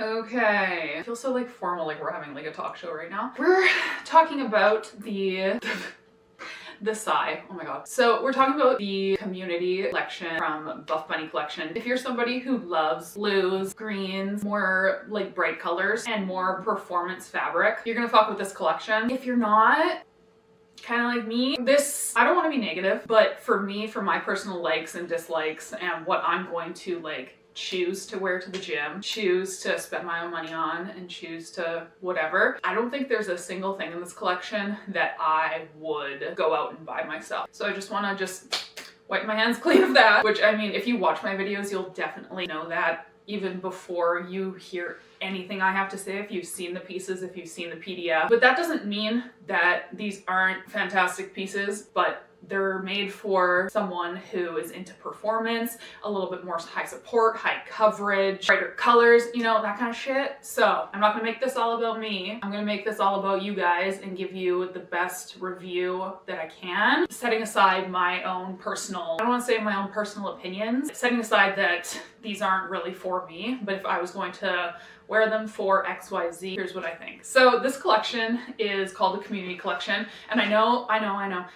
Okay, I feel so like formal, like we're having like a talk show right now. We're talking about the sigh. Oh my god. So we're talking about the community collection from Buff Bunny Collection. If you're somebody who loves blues, greens, more like bright colors, and more performance fabric, you're gonna fuck with this collection. If you're not, kind of like me, this, I don't want to be negative, but for me, for my personal likes and dislikes and what I'm going to like choose to wear to the gym, choose to spend my own money on, and choose to whatever, I don't think there's a single thing in this collection that I would go out and buy myself. So I just want to just wipe my hands clean of that, which I mean, if you watch my videos, you'll definitely know that even before you hear anything I have to say, if you've seen the pieces, if you've seen the PDF. But that doesn't mean that these aren't fantastic pieces, but they're made for someone who is into performance, a little bit more high support, high coverage, brighter colors, you know, that kind of shit. So I'm not gonna make this all about me. I'm gonna make this all about you guys and give you the best review that I can. Setting aside my own personal, I don't wanna say my own personal opinions, setting aside that these aren't really for me, but if I was going to wear them for XYZ, here's what I think. So this collection is called the Community Collection, and I know,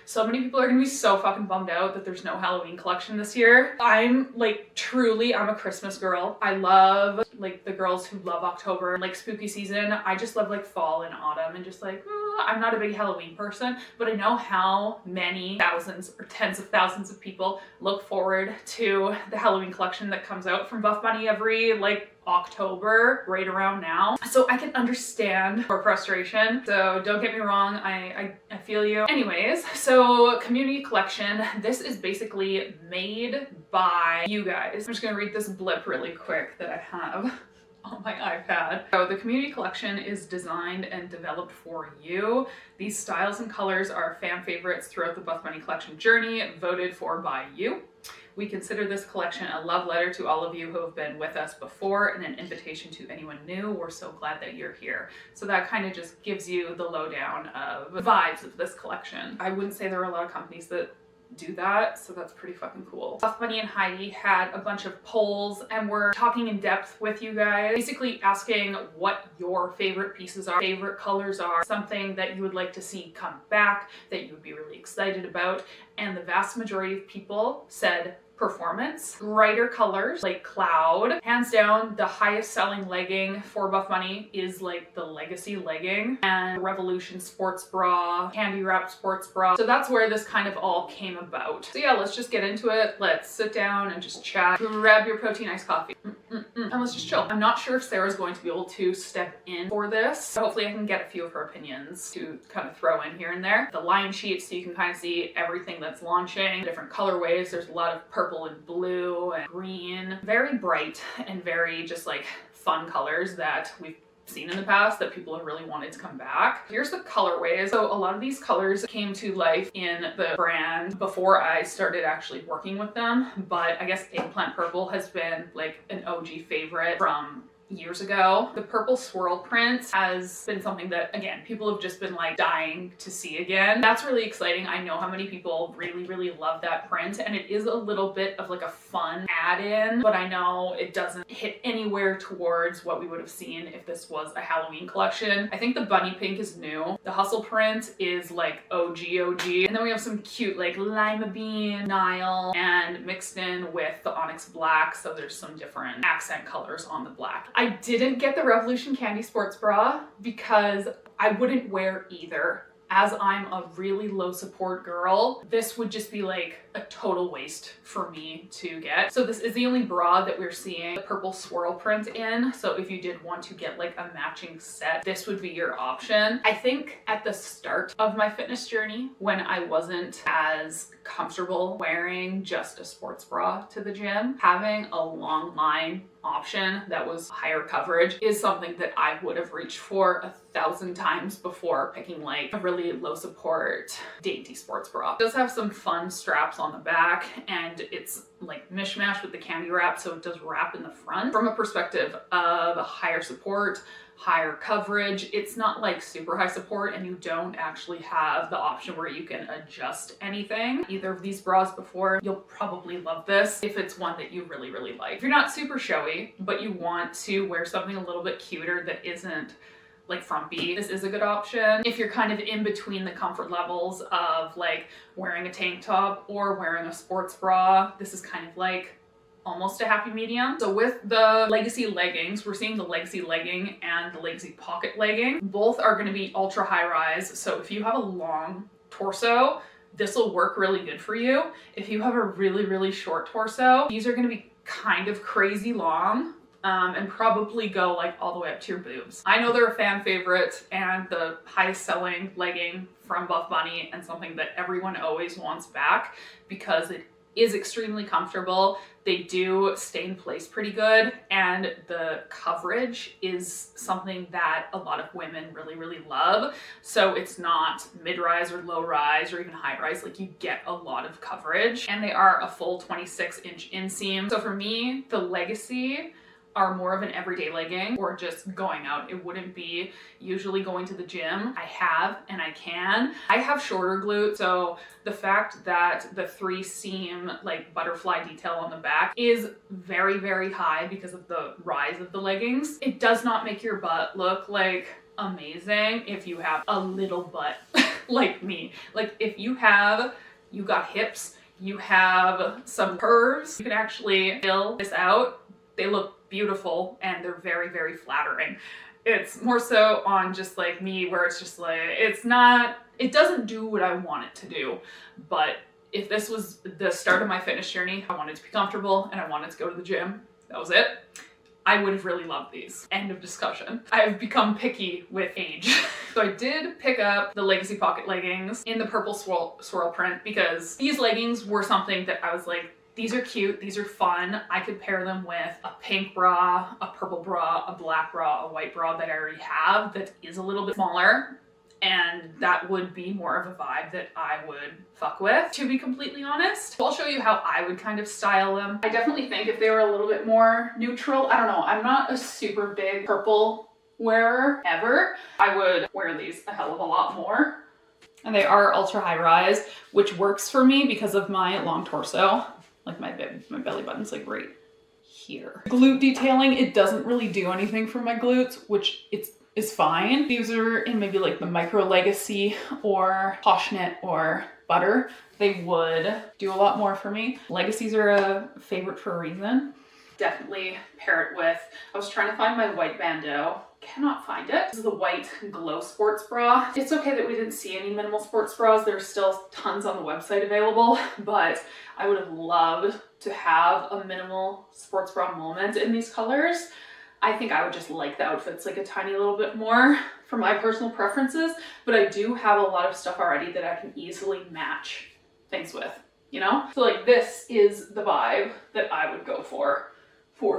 so many people are gonna be so fucking bummed out that there's no Halloween collection this year. I'm like, truly, I'm a Christmas girl. I love like the girls who love October, like spooky season. I just love like fall and autumn and just like, I'm not a big Halloween person, but I know how many thousands or tens of thousands of people look forward to the Halloween collection that comes out from Buff Bunny every like October, right around now. So I can understand your frustration. So don't get me wrong, I feel you. Anyways, so Community Collection, this is basically made by you guys. I'm just gonna read this blip really quick that I have on my iPad. So the Community Collection is designed and developed for you. These styles and colors are fan favorites throughout the Buff Bunny Collection journey, voted for by you. We consider this collection a love letter to all of you who have been with us before and an invitation to anyone new. We're so glad that you're here. So that kind of just gives you the lowdown of the vibes of this collection. I wouldn't say there are a lot of companies that do that, so that's pretty fucking cool. Buff Bunny and Heidi had a bunch of polls and we're talking in depth with you guys, basically asking what your favorite pieces are, favorite colors are, something that you would like to see come back, that you would be really excited about. And the vast majority of people said performance, brighter colors like cloud. Hands down, the highest selling legging for Buff Bunny is like the Legacy legging and Revolution sports bra, candy wrapped sports bra. So that's where this kind of all came about. So yeah, let's just get into it. Let's sit down and just chat. Grab your protein iced coffee. And let's just chill. I'm not sure if Sarah's going to be able to step in for this. So hopefully I can get a few of her opinions to kind of throw in here and there. The line sheet so you can kind of see everything that's launching, different colorways. There's a lot of purple and blue and green, very bright and very just like fun colors that we've seen in the past that people have really wanted to come back. Here's the colorways. So a lot of these colors came to life in the brand before I started actually working with them, but I guess Eggplant Purple has been like an OG favorite from years ago. The purple swirl print has been something that, again, people have just been like dying to see again. That's really exciting. I know how many people really, really love that print, and it is a little bit of like a fun add-in, but I know it doesn't hit anywhere towards what we would have seen if this was a Halloween collection. I think the bunny pink is new. The hustle print is like OG. And then we have some cute like lima bean, Nile, and mixed in with the onyx black. So there's some different accent colors on the black. I didn't get the Revolution Candy Sports Bra because I wouldn't wear either. As I'm a really low support girl, this would just be like a total waste for me to get. So this is the only bra that we're seeing the purple swirl print in. So if you did want to get like a matching set, this would be your option. I think at the start of my fitness journey, when I wasn't as comfortable wearing just a sports bra to the gym, having a long line option that was higher coverage is something that I would have reached for 1,000 times before picking like a really low support dainty sports bra. It does have some fun straps on the back, and it's like mishmash with the candy wrap, so it does wrap in the front. From a perspective of higher support, higher coverage, it's not like super high support, and you don't actually have the option where you can adjust anything. Either of these bras before, you'll probably love this if it's one that you really, really like. If you're not super showy, but you want to wear something a little bit cuter that isn't like frumpy, this is a good option. If you're kind of in between the comfort levels of like wearing a tank top or wearing a sports bra, this is kind of like almost a happy medium. So with the legacy leggings, we're seeing the legacy legging and the legacy pocket legging. Both are going to be ultra high rise. So if you have a long torso, this will work really good for you. If you have a really, really short torso, these are going to be kind of crazy long. And probably go like all the way up to your boobs. I know they're a fan favorite and the highest selling legging from Buff Bunny, and something that everyone always wants back because it is extremely comfortable. They do stay in place pretty good, and the coverage is something that a lot of women really, really love. So it's not mid-rise or low-rise or even high-rise, like you get a lot of coverage, and they are a full 26-inch inseam. So for me, the Legacy are more of an everyday legging or just going out. It wouldn't be usually going to the gym. I have and I can. I have shorter glutes, so the fact that the 3-seam like butterfly detail on the back is very, very high because of the rise of the leggings. It does not make your butt look like amazing if you have a little butt like me. Like if you got hips, you have some curves, you can actually fill this out. They look beautiful and they're very, very flattering. It's more so on just like me where it's just like, it doesn't do what I want it to do. But if this was the start of my fitness journey, I wanted to be comfortable and I wanted to go to the gym. That was it. I would have really loved these. End of discussion. I've become picky with age. So I did pick up the Legacy pocket leggings in the purple swirl print because these leggings were something that I was like, these are cute, these are fun. I could pair them with a pink bra, a purple bra, a black bra, a white bra that I already have that is a little bit smaller, and that would be more of a vibe that I would fuck with, to be completely honest. I'll show you how I would kind of style them. I definitely think if they were a little bit more neutral, I don't know, I'm not a super big purple wearer ever. I would wear these a hell of a lot more. And they are ultra high rise, which works for me because of my long torso. Like my belly button's like right here. Glute detailing, it doesn't really do anything for my glutes, which is fine. These are in maybe like the Micro Legacy or Posh Knit or Butter. They would do a lot more for me. Legacies are a favorite for a reason. Definitely pair it with, I was trying to find my white bandeau. Cannot find it. This is the white Glow sports bra. It's okay that we didn't see any minimal sports bras. There's still tons on the website available, but I would have loved to have a minimal sports bra moment in these colors. I think I would just like the outfits like a tiny little bit more for my personal preferences, but I do have a lot of stuff already that I can easily match things with, you know? So like this is the vibe that I would go for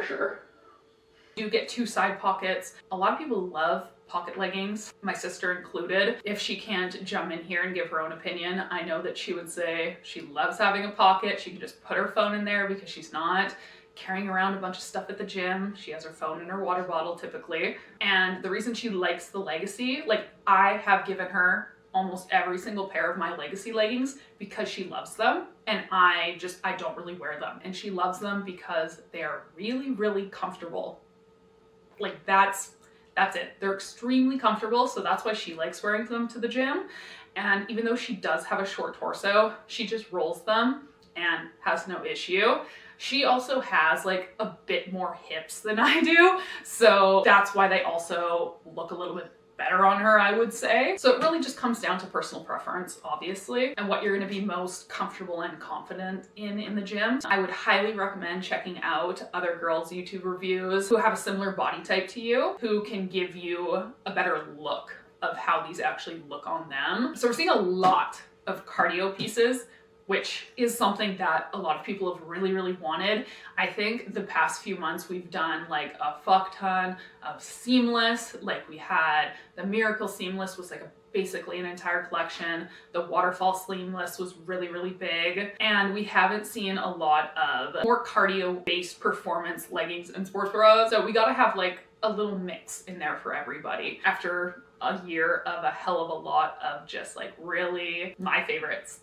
sure. You get 2 side pockets. A lot of people love pocket leggings, my sister included. If she can't jump in here and give her own opinion, I know that she would say she loves having a pocket. She can just put her phone in there because she's not carrying around a bunch of stuff at the gym. She has her phone in her water bottle typically. And the reason she likes the Legacy, like I have given her almost every single pair of my Legacy leggings because she loves them, and I don't really wear them. And she loves them because they are really, really comfortable. Like that's it. They're extremely comfortable, so that's why she likes wearing them to the gym. And even though she does have a short torso, she just rolls them and has no issue. She also has like a bit more hips than I do, so that's why they also look a little bit better on her, I would say. So it really just comes down to personal preference, obviously, and what you're going to be most comfortable and confident in the gym. I would highly recommend checking out other girls' YouTube reviews who have a similar body type to you, who can give you a better look of how these actually look on them. So we're seeing a lot of cardio pieces which is something that a lot of people have really wanted. I think the past few months we've done like a fuck ton of seamless. Like we had the Miracle Seamless was like basically an entire collection. The Waterfall Seamless was really big. And we haven't seen a lot of more cardio-based performance leggings and sports bras. So we gotta have like a little mix in there for everybody. After a year of a hell of a lot of just like really my favorites,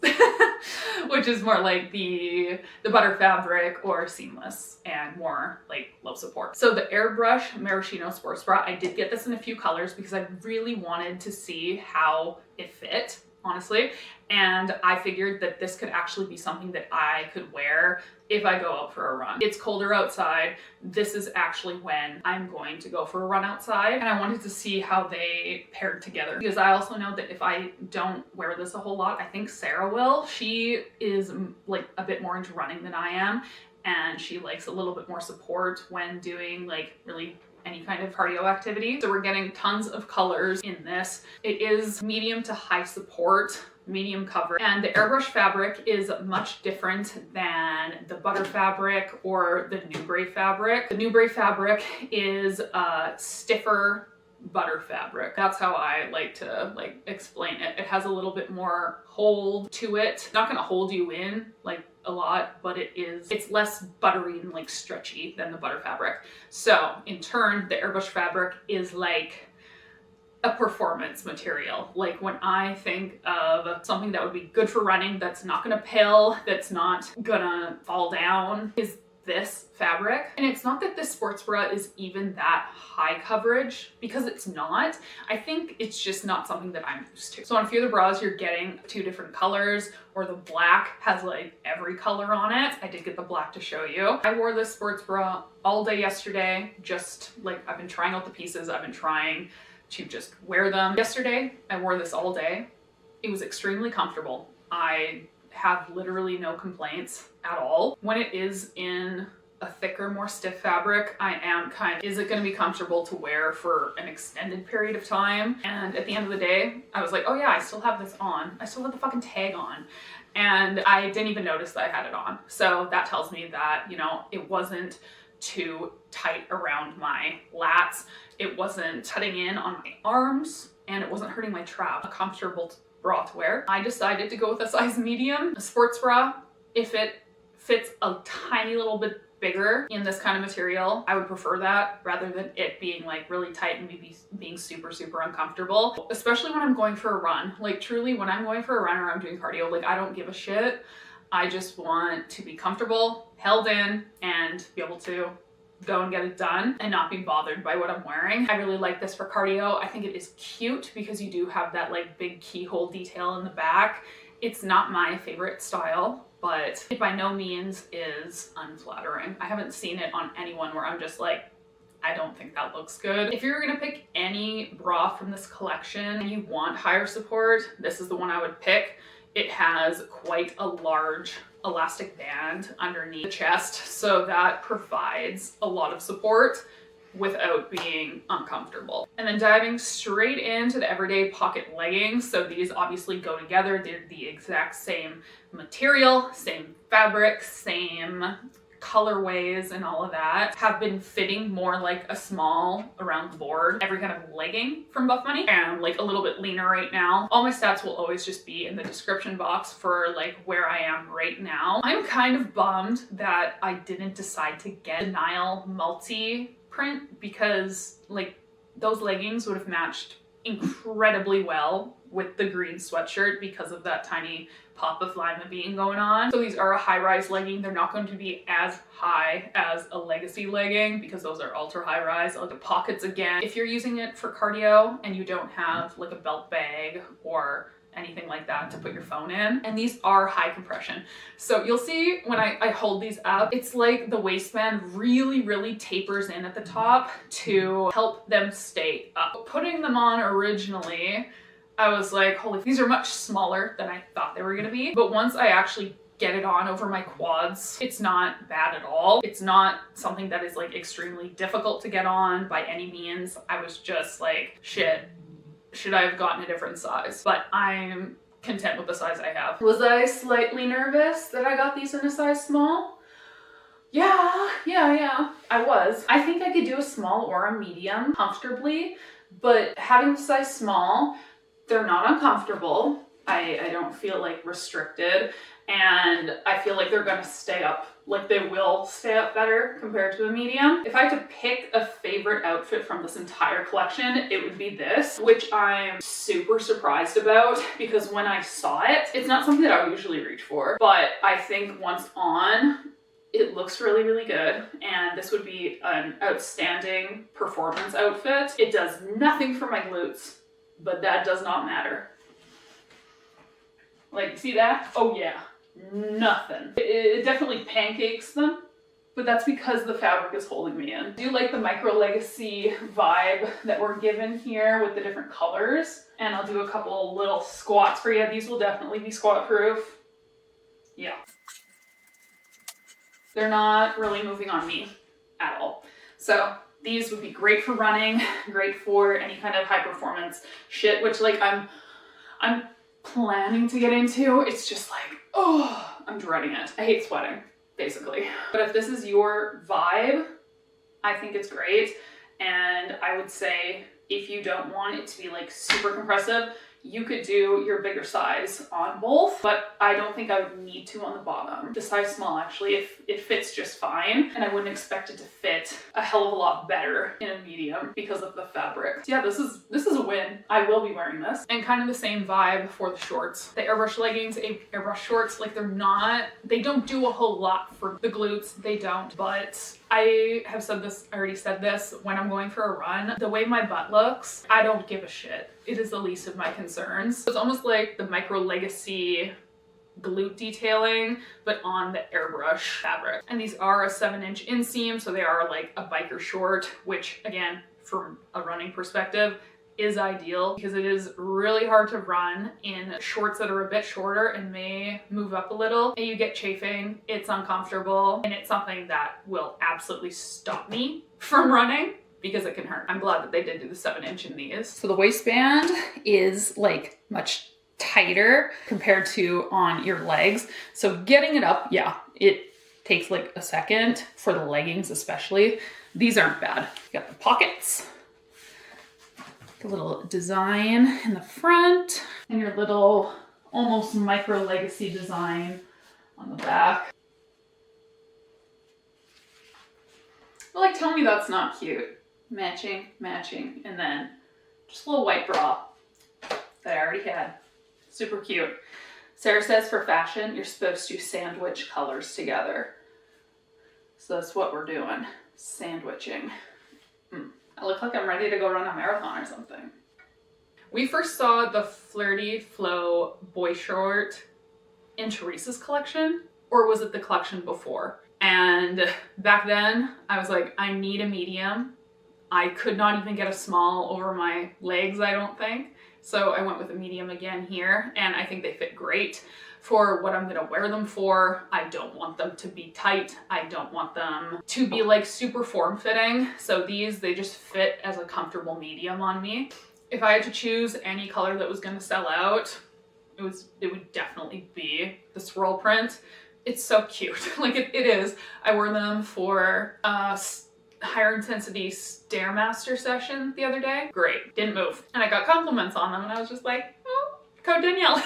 which is more like the butter fabric or seamless and more like low support. So the Airbrush Maraschino Sports Bra, I did get this in a few colors because I really wanted to see how it fit, honestly. And I figured that this could actually be something that I could wear if I go out for a run. It's colder outside. This is actually when I'm going to go for a run outside. And I wanted to see how they paired together because I also know that if I don't wear this a whole lot, I think Sarah will. She is like a bit more into running than I am. And she likes a little bit more support when doing like really any kind of cardio activity. So we're getting tons of colors in this. It is medium to high support, medium cover, and the Airbrush fabric is much different than the butter fabric or the Newbury fabric. The Newbury fabric is a stiffer butter fabric. That's how I like to like explain it. It has a little bit more hold to it. It's not gonna hold you in like a lot, but it's less buttery and like stretchy than the butter fabric. So in turn, the Airbrush fabric is like a performance material. Like when I think of something that would be good for running, that's not gonna pill, that's not gonna fall down, is this fabric. And it's not that this sports bra is even that high coverage, because it's not. I think it's just not something that I'm used to. So on a few of the bras, you're getting 2 different colors, or the black has like every color on it. I did get the black to show you. I wore this sports bra all day yesterday, just like I've been trying out the pieces. I've been trying to just wear them. Yesterday, I wore this all day. It was extremely comfortable. I have literally no complaints at all. When it is in a thicker, more stiff fabric, I am kind of, is it gonna be comfortable to wear for an extended period of time? And at the end of the day, I was like, oh yeah, I still have this on. I still have the fucking tag on. And I didn't even notice that I had it on. So that tells me that, you know, it wasn't too tight around my lats. It wasn't cutting in on my arms, and it wasn't hurting my trap. A comfortable bra to wear. I decided to go with a size medium. A sports bra, if it fits a tiny little bit bigger in this kind of material, I would prefer that rather than it being like really tight and maybe being super uncomfortable, especially when I'm going for a run. Like truly, when I'm going for a run or I'm doing cardio, like I don't give a shit. I just want to be comfortable, held in, and be able to go and get it done and not be bothered by what I'm wearing. I really like this for cardio. I think it is cute because you do have that like big keyhole detail in the back. It's not my favorite style, but it by no means is unflattering. I haven't seen it on anyone where I'm just like, I don't think that looks good. If you're gonna pick any bra from this collection and you want higher support, this is the one I would pick. It has quite a large elastic band underneath the chest, so that provides a lot of support without being uncomfortable. And then diving straight into the everyday pocket leggings. So these obviously go together. They're the exact same material, same fabric, same colorways and all of that. Have been fitting more like a small around the board, every kind of legging from Buff Bunny. And like a little bit leaner right now. All my stats will always just be in the description box for like where I am right now. I'm kind of bummed that I didn't decide to get a Nile multi print, because like those leggings would have matched incredibly well with the green sweatshirt because of that tiny pop of lima bean going on. So these are a high-rise legging. They're not going to be as high as a legacy legging because those are ultra high-rise. The pockets again, if you're using it for cardio and you don't have like a belt bag or anything like that to put your phone in, and these are high compression. So you'll see when I hold these up, it's like the waistband really tapers in at the top to help them stay up. Putting them on originally, I was like, holy, these are much smaller than I thought they were gonna be. But once I actually get it on over my quads, it's not bad at all. It's not something that is like extremely difficult to get on by any means. I was just like, shit, should I have gotten a different size? But I'm content with the size I have. Was I slightly nervous that I got these in a size small? Yeah, I was. I think I could do a small or a medium comfortably, but having the size small, they're not uncomfortable. I don't feel like restricted, and I feel like they're gonna stay up. Like they will stay up better compared to a medium. If I had to pick a favorite outfit from this entire collection, it would be this, which I'm super surprised about because when I saw it, it's not something that I would usually reach for, but I think once on, it looks really, really good, and this would be an outstanding performance outfit. It does nothing for my glutes, but that does not matter. Like, see that? Oh yeah, nothing. It definitely pancakes them, but that's because the fabric is holding me in. I do like the Micro Legacy vibe that we're given here with the different colors, and I'll do a couple little squats for you. These will definitely be squat proof. Yeah. They're not really moving on me at all. So these would be great for running, great for any kind of high performance shit, which like I'm planning to get into. It's just like, oh, I'm dreading it. I hate sweating, basically. But if this is your vibe, I think it's great. And I would say if you don't want it to be like super compressive, you could do your bigger size on both, but I don't think I would need to on the bottom. The size small, actually, it fits just fine, and I wouldn't expect it to fit a hell of a lot better in a medium because of the fabric. So yeah, this is a win. I will be wearing this. And kind of the same vibe for the shorts. The Airbrush leggings, Airbrush shorts, like they don't do a whole lot for the glutes, they don't, but I have said this, I already said this, when I'm going for a run, the way my butt looks, I don't give a shit. It is the least of my concerns. It's almost like the Micro Legacy glute detailing, but on the Airbrush fabric. And these are a 7-inch inseam, so they are like a biker short, which again, from a running perspective, is ideal because it is really hard to run in shorts that are a bit shorter and may move up a little and you get chafing. It's uncomfortable, and it's something that will absolutely stop me from running because it can hurt. I'm glad that they did do the 7-inch in these. So the waistband is like much tighter compared to on your legs. So getting it up, yeah, it takes like a second for the leggings especially. These aren't bad. You got the pockets, the little design in the front, and your little almost Micro Legacy design on the back. But like, tell me that's not cute. Matching, and then just a little white bra that I already had. Super cute. Sarah says for fashion, you're supposed to sandwich colors together. So that's what we're doing, sandwiching. I look like I'm ready to go run a marathon or something. We first saw the Flirty Flow boy short in Teresa's collection, or was it the collection before? And back then I was like, I need a medium. I could not even get a small over my legs, I don't think. So I went with a medium again here, and I think they fit great for what I'm gonna wear them for. I don't want them to be tight. I don't want them to be like super form-fitting. So these, they just fit as a comfortable medium on me. If I had to choose any color that was gonna sell out, it would definitely be the swirl print. It's so cute, like it is. I wore them for higher intensity Stairmaster session the other day. Great, didn't move. And I got compliments on them and I was just like, oh, code Danielle.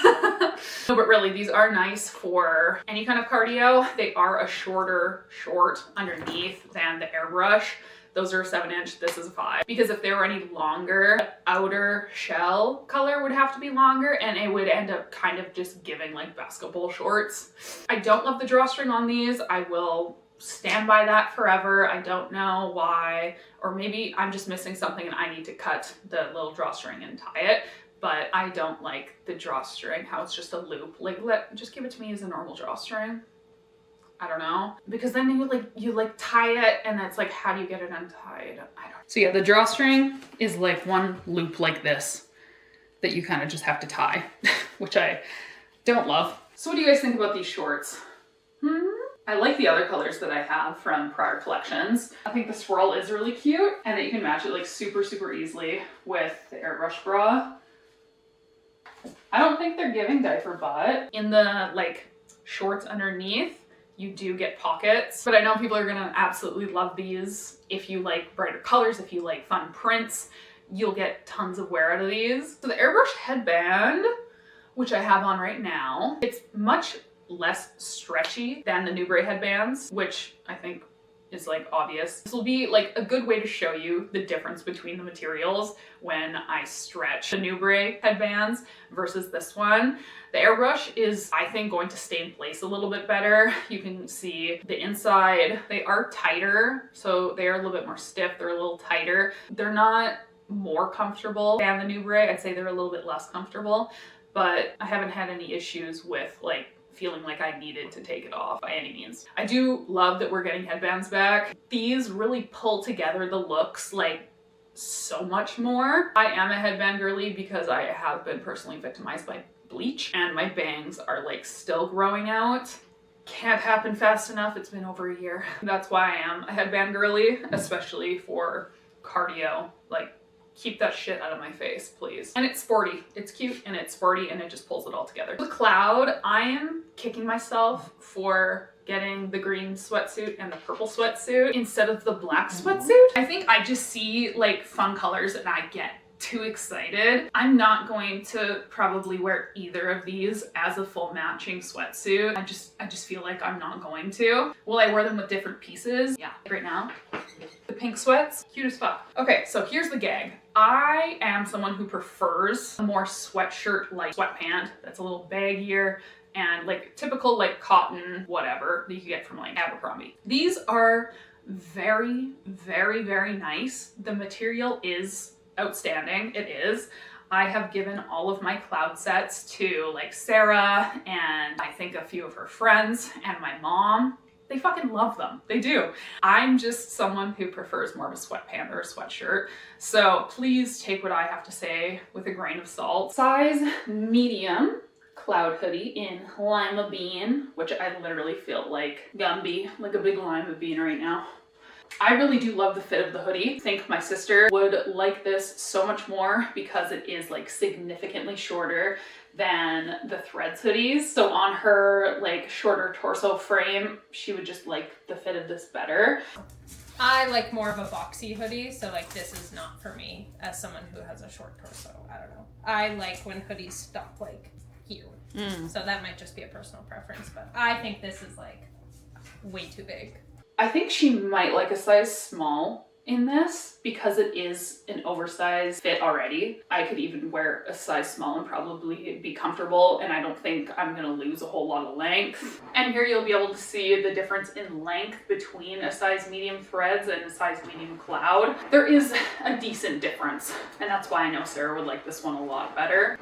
No, but really, these are nice for any kind of cardio. They are a shorter short underneath than the Airbrush. Those are a 7-inch, this is a 5. Because if they were any longer, the outer shell color would have to be longer and it would end up kind of just giving like basketball shorts. I don't love the drawstring on these. I will stand by that forever. I don't know why, or maybe I'm just missing something and I need to cut the little drawstring and tie it, but I don't like the drawstring, how it's just a loop. Like, just give it to me as a normal drawstring. I don't know, because then you tie it and it's like, how do you get it untied? I don't. So yeah, the drawstring is like one loop like this that you kind of just have to tie, which I don't love. So what do you guys think about these shorts? I like the other colors that I have from prior collections. I think the swirl is really cute and that you can match it like super, super easily with the Airbrush bra. I don't think they're giving diaper butt. In the like shorts underneath, you do get pockets, but I know people are gonna absolutely love these. If you like brighter colors, if you like fun prints, you'll get tons of wear out of these. So the Airbrush headband, which I have on right now, it's much less stretchy than the Newbury headbands, which I think is like obvious. This will be like a good way to show you the difference between the materials when I stretch the Newbury headbands versus this one. The Airbrush is, I think, going to stay in place a little bit better. You can see the inside, they are tighter, so they are a little bit more stiff, they're a little tighter. They're not more comfortable than the Newbury. I'd say they're a little bit less comfortable, but I haven't had any issues with like feeling like I needed to take it off by any means. I do love that we're getting headbands back. These really pull together the looks like so much more. I am a headband girly because I have been personally victimized by bleach and my bangs are like still growing out. Can't happen fast enough. It's been over a year. That's why I am a headband girly, especially for cardio. Like, keep that shit out of my face, please. And it's sporty. It's cute and it's sporty and it just pulls it all together. The cloud, I am kicking myself for getting the green sweatsuit and the purple sweatsuit instead of the black sweatsuit. I think I just see like fun colors and I get too excited. I'm not going to probably wear either of these as a full matching sweatsuit. I just feel like I'm not going to. Will I wear them with different pieces? Yeah, right now. The pink sweats, cute as fuck. Okay, so here's the gag. I am someone who prefers a more sweatshirt like sweatpant that's a little baggier and like typical like cotton whatever that you can get from like Abercrombie. These are very, very, very nice. The material is outstanding. It is. I have given all of my cloud sets to like Sarah and I think a few of her friends and my mom. They fucking love them. They do. I'm just someone who prefers more of a sweatpant or a sweatshirt. So please take what I have to say with a grain of salt. Size medium cloud hoodie in lima bean, which I literally feel like Gumby, like a big lima bean right now. I really do love the fit of the hoodie. I think my sister would like this so much more because it is like significantly shorter than the Threads hoodies. So on her like shorter torso frame, she would just like the fit of this better. I like more of a boxy hoodie, so like this is not for me as someone who has a short torso. I don't know. I like when hoodies stop like here. So that might just be a personal preference, but I think this is like way too big. I think she might like a size small in this because it is an oversized fit already. I could even wear a size small and probably be comfortable, and I don't think I'm gonna lose a whole lot of length. And here you'll be able to see the difference in length between a size medium Threads and a size medium cloud. There is a decent difference, and that's why I know Sarah would like this one a lot better.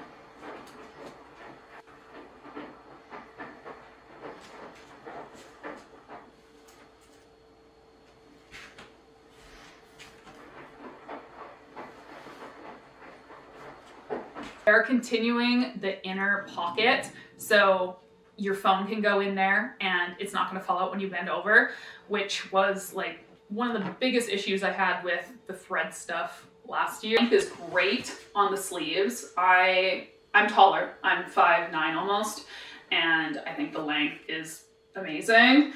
They're continuing the inner pocket, so your phone can go in there and it's not going to fall out when you bend over, which was like one of the biggest issues I had with the thread stuff last year. Length is great on the sleeves. I'm taller. I'm 5'9" almost, and I think the length is amazing.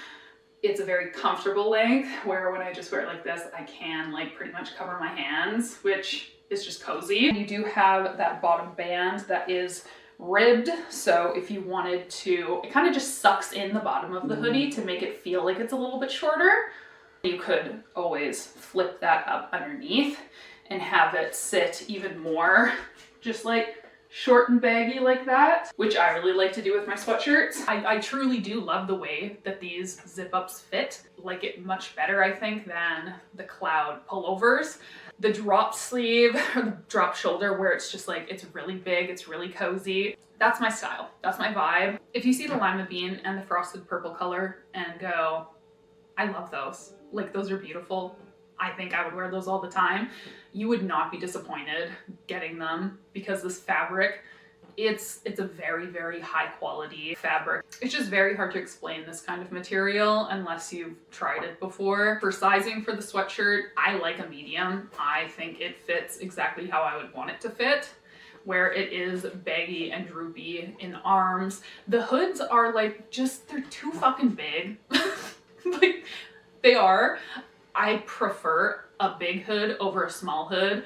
It's a very comfortable length where when I just wear it like this, I can like pretty much cover my hands, which is just cozy. And you do have that bottom band that is ribbed, so if you wanted to, it kind of just sucks in the bottom of the hoodie to make it feel like it's a little bit shorter. You could always flip that up underneath and have it sit even more just like short and baggy like that, which I really like to do with my sweatshirts. I truly do love the way that these zip ups fit. Like it much better, I think, than the cloud pullovers. The drop sleeve or the drop shoulder where it's just like, it's really big, it's really cozy. That's my style, that's my vibe. If you see the lima bean and the frosted purple color and go, I love those. Like those are beautiful. I think I would wear those all the time. You would not be disappointed getting them because this fabric, it's a very, very high quality fabric. It's just very hard to explain this kind of material unless you've tried it before. For sizing for the sweatshirt, I like a medium. I think it fits exactly how I would want it to fit. where it is baggy and droopy in the arms. The hoods are like they're too fucking big. Like they are. I prefer a big hood over a small hood.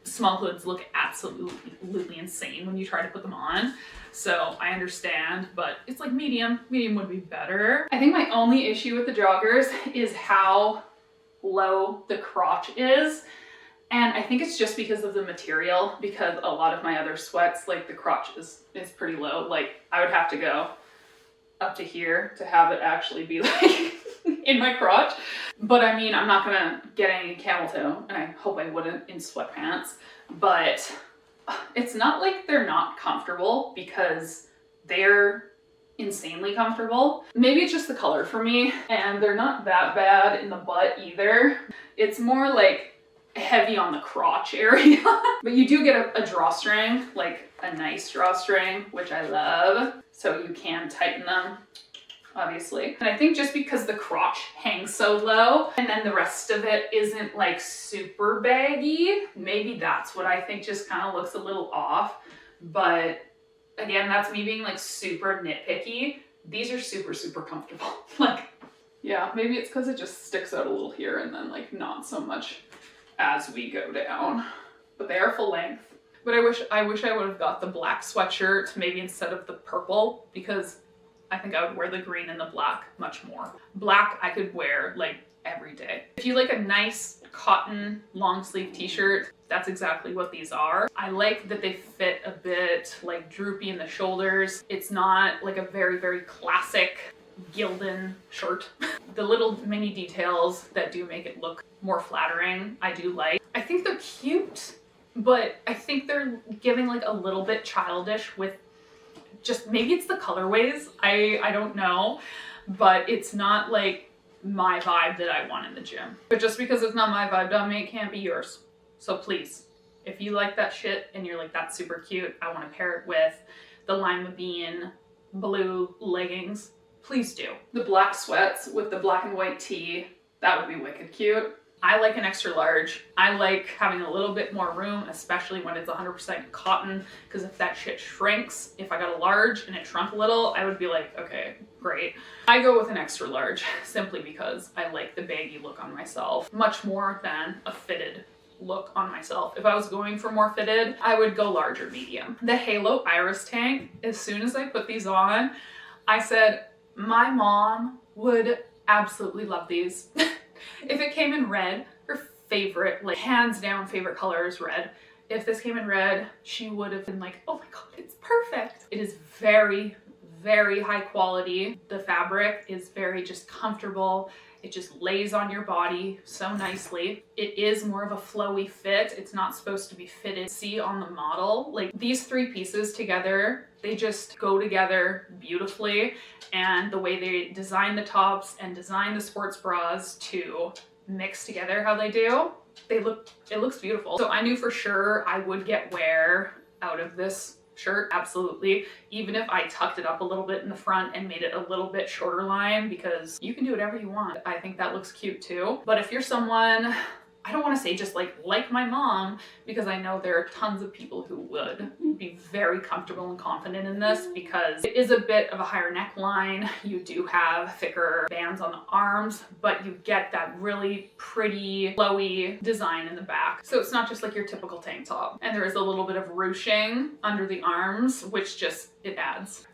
Small hoods look absolutely insane when you try to put them on. So I understand, but it's like medium. Medium would be better. I think my only issue with the joggers is how low the crotch is. And I think it's just because of the material, because a lot of my other sweats, like the crotch is pretty low. Like I would have to go up to here to have it actually be like in my crotch. But I mean, I'm not gonna get any camel toe, and I hope I wouldn't in sweatpants, but it's not like they're not comfortable, because they're insanely comfortable. Maybe it's just the color for me, and they're not that bad in the butt either. It's more like heavy on the crotch area. But you do get a drawstring, like a nice drawstring, which I love. So you can tighten them, obviously. And I think just because the crotch hangs so low and then the rest of it isn't like super baggy, maybe that's what I think just kind of looks a little off. But again, that's me being like super nitpicky. These are super comfortable. Like, yeah, maybe it's because it just sticks out a little here and then like not so much as we go down. But they are full length. But I wish I would have got the black sweatshirt maybe instead of the purple, because I think I would wear the green and the black much more. Black I could wear like every day. If you like a nice cotton long sleeve t-shirt, that's exactly what these are. I like that they fit a bit like droopy in the shoulders. It's not like a very classic Gildan shirt. The little mini details that do make it look more flattering, I do like. I think they're cute, but I think they're giving like a little bit childish with just, maybe it's the colorways, I don't know, but it's not like my vibe that I want in the gym. But just because it's not my vibe doesn't mean it can't be yours. So please, if you like that shit and you're like, that's super cute, I want to pair it with the lima bean blue leggings, please do. The black sweats with the black and white tee, that would be wicked cute. I like an extra large. I like having a little bit more room, especially when it's 100% cotton, because if that shit shrinks, if I got a large and it shrunk a little, I would be like, okay, great. I go with an extra large simply because I like the baggy look on myself much more than a fitted look on myself. If I was going for more fitted, I would go large or medium. The Halo Iris tank, as soon as I put these on, I said, my mom would absolutely love these. If it came in red, her favorite, like hands down favorite color is red. If this came in red, she would have been like, oh my God, it's perfect. It is very high quality. The fabric is very just comfortable. It just lays on your body so nicely. It is more of a flowy fit. It's not supposed to be fitted. See on the model, like these three pieces together, they just go together beautifully. And the way they design the tops and design the sports bras to mix together how they do, it looks beautiful. So I knew for sure I would get wear out of this shirt, absolutely. Even if I tucked it up a little bit in the front and made it a little bit shorter line, because you can do whatever you want. I think that looks cute too. But if you're someone, I don't want to say just like my mom, because I know there are tons of people who would be very comfortable and confident in this, because it is a bit of a higher neckline. You do have thicker bands on the arms, but you get that really pretty flowy design in the back. So it's not just like your typical tank top. And there is a little bit of ruching under the arms, which just, it adds.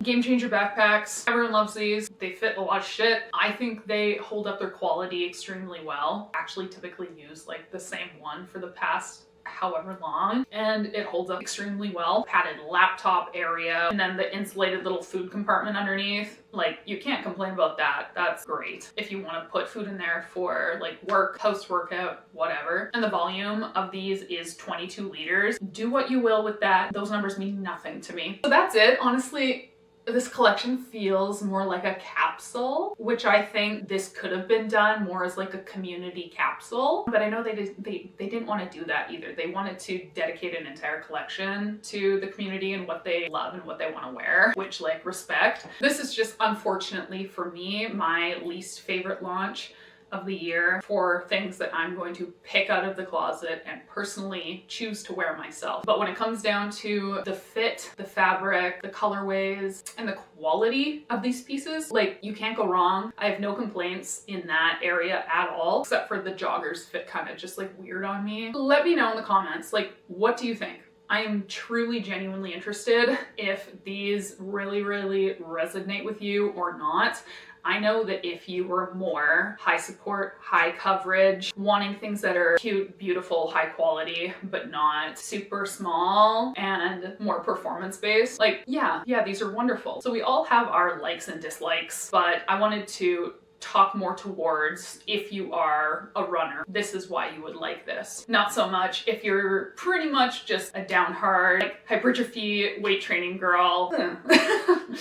Game changer backpacks. Everyone loves these. They fit a lot of shit. I think they hold up their quality extremely well. Actually typically use like the same one for the past however long, and it holds up extremely well. Padded laptop area, and then the insulated little food compartment underneath. Like, you can't complain about that. That's great if you want to put food in there for like work, post-workout, whatever. And the volume of these is 22 liters. Do what you will with that. Those numbers mean nothing to me. So that's it. Honestly, this collection feels more like a capsule, which I think this could have been done more as like a community capsule. But I know they didn't want to do that either. They wanted to dedicate an entire collection to the community and what they love and what they want to wear, which, like, respect. This is just, unfortunately for me, my least favorite launch of the year for things that I'm going to pick out of the closet and personally choose to wear myself. But when it comes down to the fit, the fabric, the colorways, and the quality of these pieces, like, you can't go wrong. I have no complaints in that area at all, except for the joggers fit kind of just like weird on me. Let me know in the comments, like, what do you think? I am truly genuinely interested if these really, really resonate with you or not. I know that if you were more high support, high coverage, wanting things that are cute, beautiful, high quality, but not super small and more performance based, like, yeah, these are wonderful. So we all have our likes and dislikes, but I wanted to talk more towards if you are a runner, this is why you would like this. Not so much if you're pretty much just a down hard, like, hypertrophy weight training girl,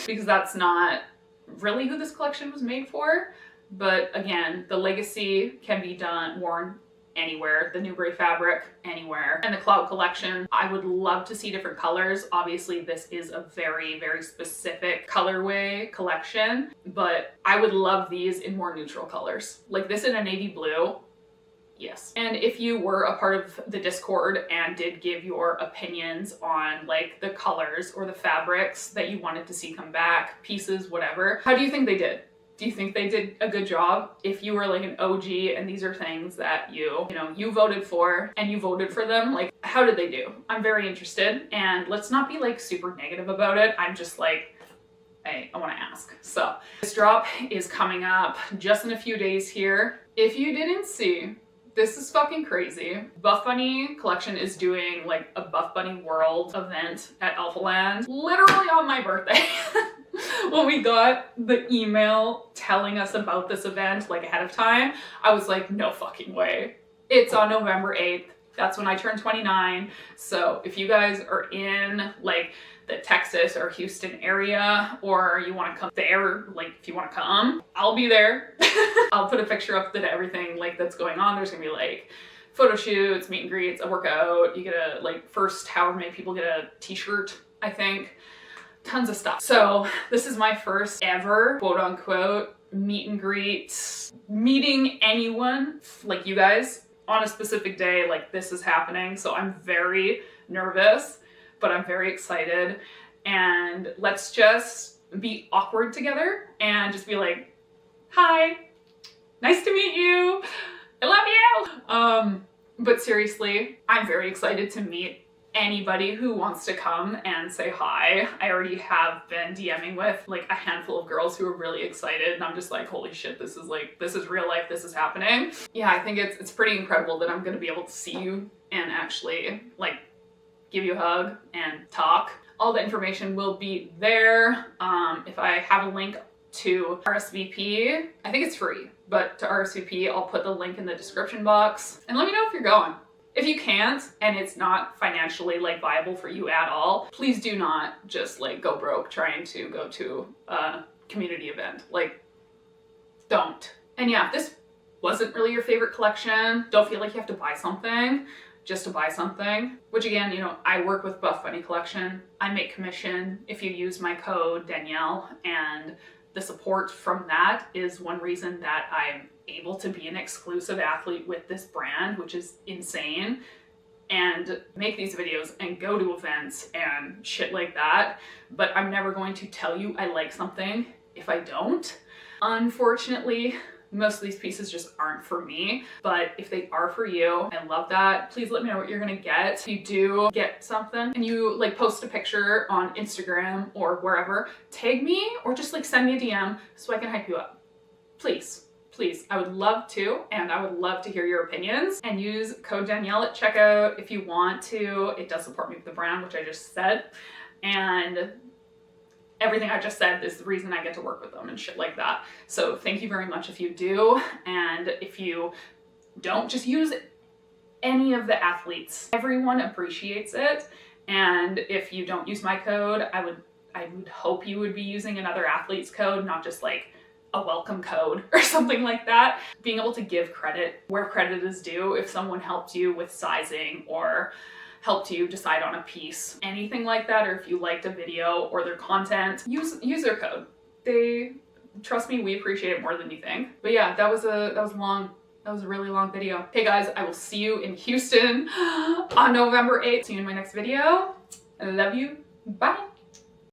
because that's not really who this collection was made for. But again, the legacy can be worn anywhere, the Newbury fabric anywhere, and the Cloud collection, I would love to see different colors. Obviously this is a very, very specific colorway collection, but I would love these in more neutral colors, like this in a navy blue. Yes. And if you were a part of the Discord and did give your opinions on like the colors or the fabrics that you wanted to see come back, pieces, whatever, how do you think they did? Do you think they did a good job? If you were like an OG and these are things that you voted for and you voted for them, like, how did they do? I'm very interested, and let's not be like super negative about it. I'm just like, I want to ask. So this drop is coming up just in a few days here. If you didn't see, this is fucking crazy. Buff Bunny Collection is doing like a Buff Bunny World event at Alphaland, literally on my birthday. When we got the email telling us about this event like ahead of time, I was like, no fucking way. It's on November 8th. That's when I turn 29. So if you guys are in like the Texas or Houston area, or you want to come there, like if you want to come, I'll be there. I'll put a picture up that everything like that's going on. There's gonna be like photo shoots, meet and greets, a workout. You get a like first however many people get a t-shirt, I think. Tons of stuff. So this is my first ever quote unquote meet and greet, meeting anyone like you guys on a specific day. Like, this is happening. So I'm very nervous, but I'm very excited. And let's just be awkward together and just be like, hi, nice to meet you. I love you. But seriously, I'm very excited to meet anybody who wants to come and say hi. I already have been DMing with like a handful of girls who are really excited, and I'm just like, holy shit, this is real life, this is happening. Yeah, I think it's pretty incredible that I'm gonna be able to see you and actually like give you a hug and talk. All the information will be there. If I have a link to RSVP, I think it's free, but to RSVP, I'll put the link in the description box, and let me know if you're going. If you can't, and it's not financially like viable for you at all, please do not just like go broke trying to go to a community event. Like, don't. And yeah, if this wasn't really your favorite collection, don't feel like you have to buy something just to buy something. Which again, I work with Buff Bunny Collection. I make commission if you use my code Danielle, and the support from that is one reason that I'm able to be an exclusive athlete with this brand, which is insane, and make these videos and go to events and shit like that. But I'm never going to tell you I like something if I don't. Unfortunately, most of these pieces just aren't for me, but if they are for you, I love that. Please let me know what you're gonna get. If you do get something and you like post a picture on Instagram or wherever, tag me or just like send me a DM so I can hype you up. Please. Please, I would love to, and I would love to hear your opinions. And use code Danielle at checkout if you want to. It does support me with the brand, which I just said. And everything I just said is the reason I get to work with them and shit like that. So thank you very much if you do. And if you don't, just use any of the athletes. Everyone appreciates it. And if you don't use my code, I would hope you would be using another athlete's code, not just like a welcome code or something like that. Being able to give credit where credit is due. If someone helped you with sizing or helped you decide on a piece, anything like that, or if you liked a video or their content, use their code. They trust me, we appreciate it more than you think. But yeah, that was a really long video. Okay guys, I will see you in Houston on November 8th. See you in my next video. I love you. Bye.